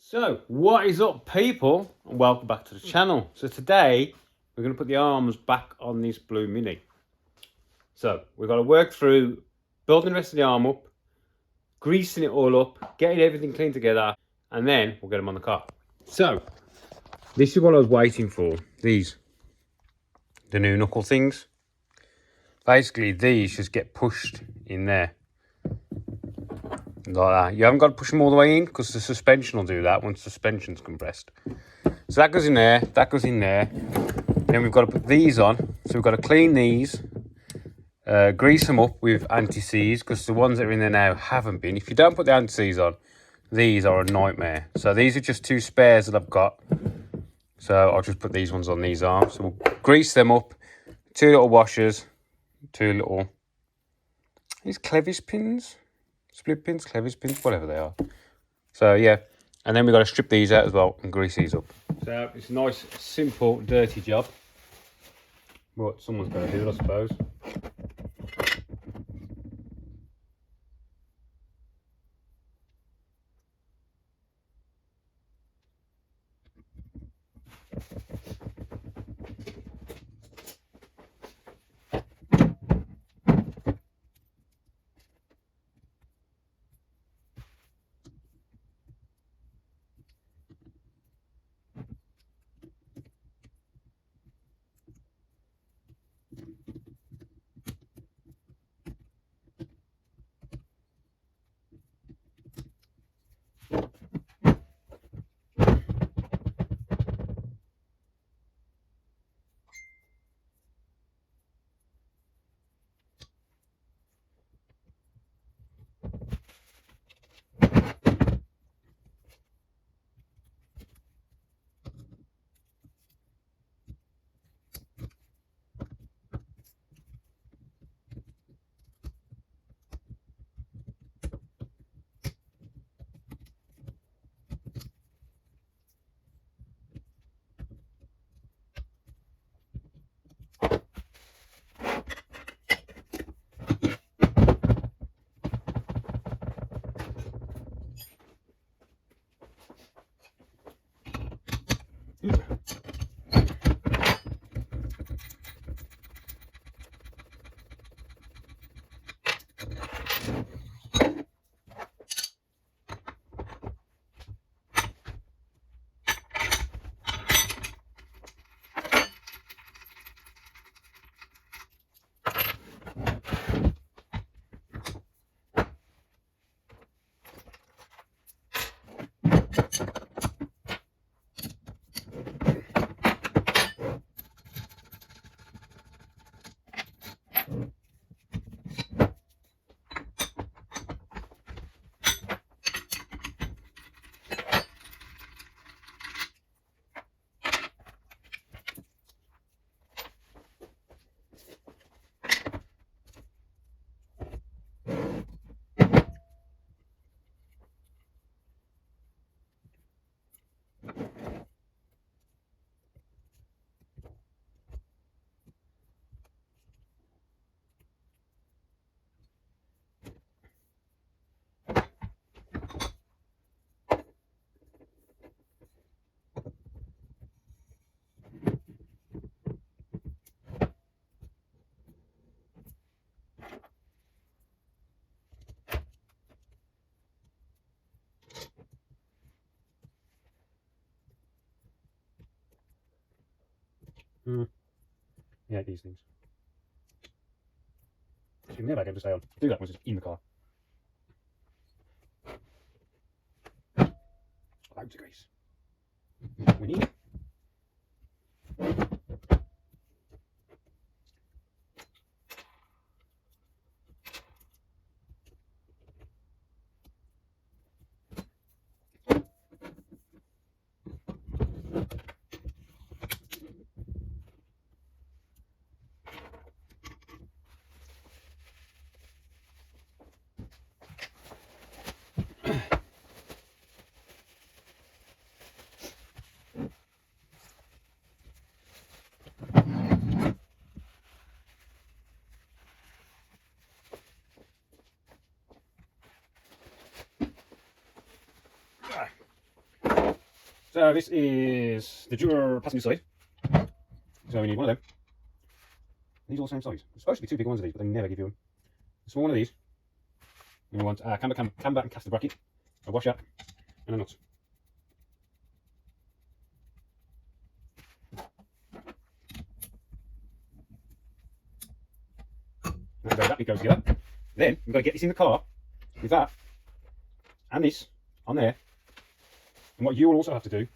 So, what is up, people? And welcome back to the channel. So today, we're going to put the arms back on this blue Mini. So, we've got to work through building the rest of the arm up, greasing it all up, getting everything clean together, and then we'll get them on the car. So, this is what I was waiting for. These, the new knuckle things. Basically, these just get pushed in there. Like that. You haven't got to push them all the way in because the suspension will do that once the suspension's compressed. So that goes in there, that goes in there. Then we've got to put these on. So we've got to clean these, grease them up with anti-seize because the ones that are in there now haven't been. If you don't put the anti-seize on, these are a nightmare. So these are just two spares that I've got. So I'll just put these ones on these arms. So we'll grease them up. Two little washers, two little, these clevis pins, split pins, clevis pins, whatever they are. So yeah, and then we've got to strip these out as well and grease these up. So it's a nice, simple, dirty job. But someone's got to do it, I suppose. Yeah, these things. So you never get to stay on. Do that once it's in the car. Loads of grease. We need it. So this is the Durer passenger side. So we need one of them. These are all the same size. There's supposed to be two big ones of these, but they never give you them. A small one of these. And we want a camber and caster bracket, a washer, and a nut. And that bit goes together. Then we've got to get this in the car with that and this on there. And what you will also have to do,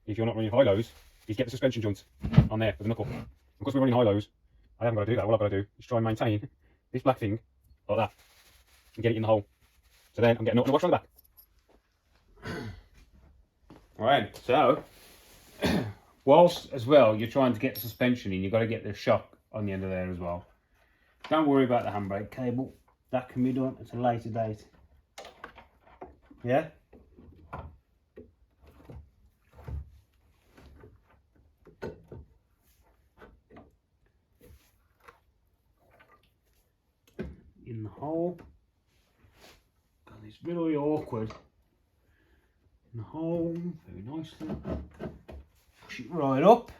if you're not running high-lows, is get the suspension joints on there for the knuckle. Because we're running high-lows, I haven't got to do that. All I've got to do is try and maintain this black thing like that and get it in the hole. So then I'm getting a nut and a washer on the back. Alright, so whilst as well you're trying to get the suspension in, you've got to get the shock on the end of there as well. Don't worry about the handbrake cable, that can be done at a later date. Yeah? In the hole. God, it's really awkward. In the hole, very nicely. Push it right up.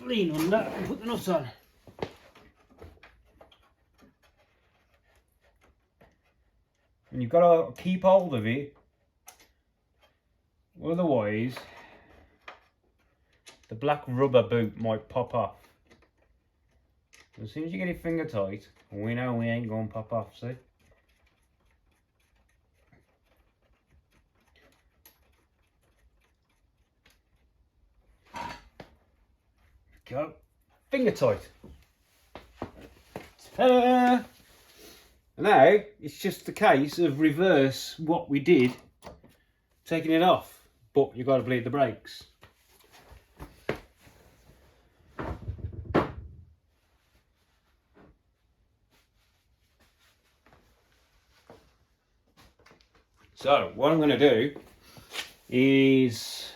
Lean on that and put the nut on. And you've got to keep hold of it, otherwise the black rubber boot might pop off. As soon as you get it finger tight, we know we ain't going to pop off, see? Go. Finger tight. Ta-da! Now, it's just a case of reverse what we did, taking it off, but you've got to bleed the brakes. So, what I'm going to do is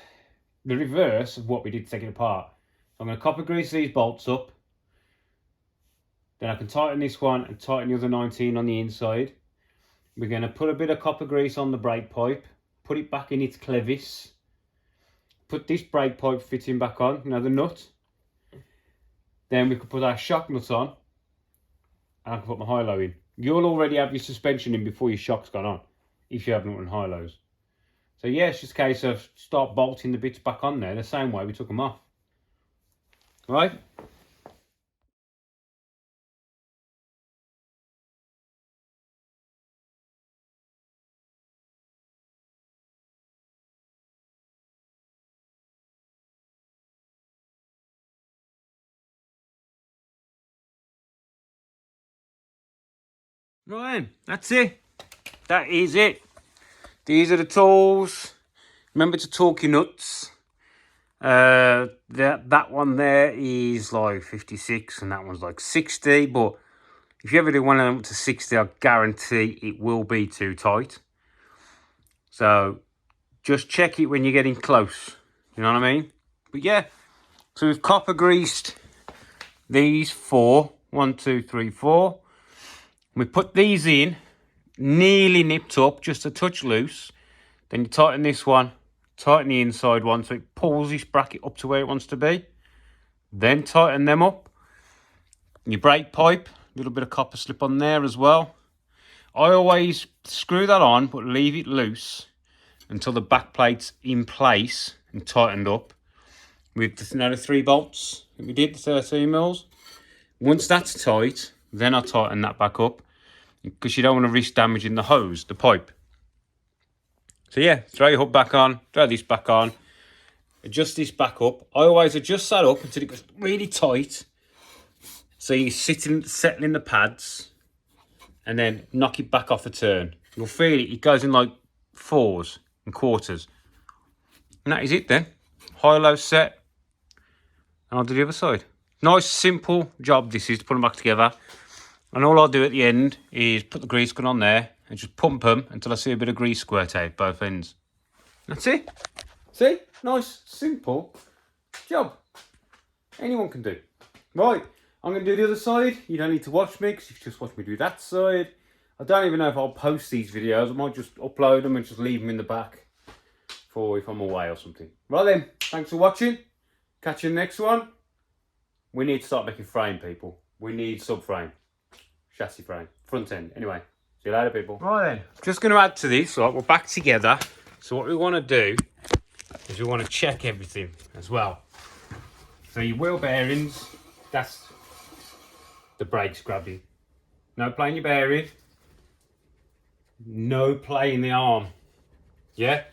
the reverse of what we did to take it apart. I'm going to copper grease these bolts up. Then I can tighten this one and tighten the other 19 on the inside. We're going to put a bit of copper grease on the brake pipe, put it back in its clevis, put this brake pipe fitting back on, you know, the nut. Then we could put our shock nut on, and I can put my high-low in. You'll already have your suspension in before your shock's gone on, if you haven't run high-lows. So yeah, it's just a case of start bolting the bits back on there the same way we took them off. Right? Right, that's it. That is it. These are the tools. Remember to torque your nuts. That one there is like 56 and that one's like 60. But if you ever do one of them up to 60, I guarantee it will be too tight. So just check it when you're getting close. You know what I mean? But yeah, so we've copper greased these four. 1, 2, 3, 4. We put these in, nearly nipped up, just a touch loose. Then you tighten this one, tighten the inside one so it pulls this bracket up to where it wants to be. Then tighten them up. Your brake pipe, a little bit of copper slip on there as well. I always screw that on but leave it loose until the back plate's in place and tightened up with the 3 bolts that we did, the 13 mils. Once that's tight, then I tighten that back up because you don't want to risk damaging the hose, the pipe. So yeah, throw your hook back on, throw this back on, adjust this back up. I always adjust that up until it gets really tight. So you're settling the pads and then knock it back off a turn. You'll feel it, it goes in like 4s and quarters. And that is it then. High-low set. And I'll do the other side. Nice, simple job this is to put them back together. And all I'll do at the end is put the grease gun on there and just pump them until I see a bit of grease squirt out both ends. That's it. See? Nice, simple job. Anyone can do. Right, I'm going to do the other side. You don't need to watch me because you've just watched me do that side. I don't even know if I'll post these videos. I might just upload them and just leave them in the back. for if I'm away or something. Right then, thanks for watching. Catch you in the next one. We need to start making frame, people. We need subframe, chassis frame, front end. Anyway, see you later, people. Right then, just going to add to this. Right, we're back together. So what we want to do is we want to check everything as well. So your wheel bearings, that's the brakes grabbing. No play in your bearing. No play in the arm. Yeah,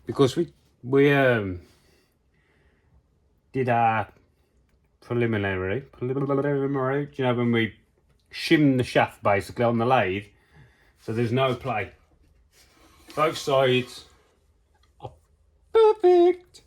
because we did our preliminary, you know, when we shimmed the shaft basically on the lathe, so there's no play. Both sides are perfect.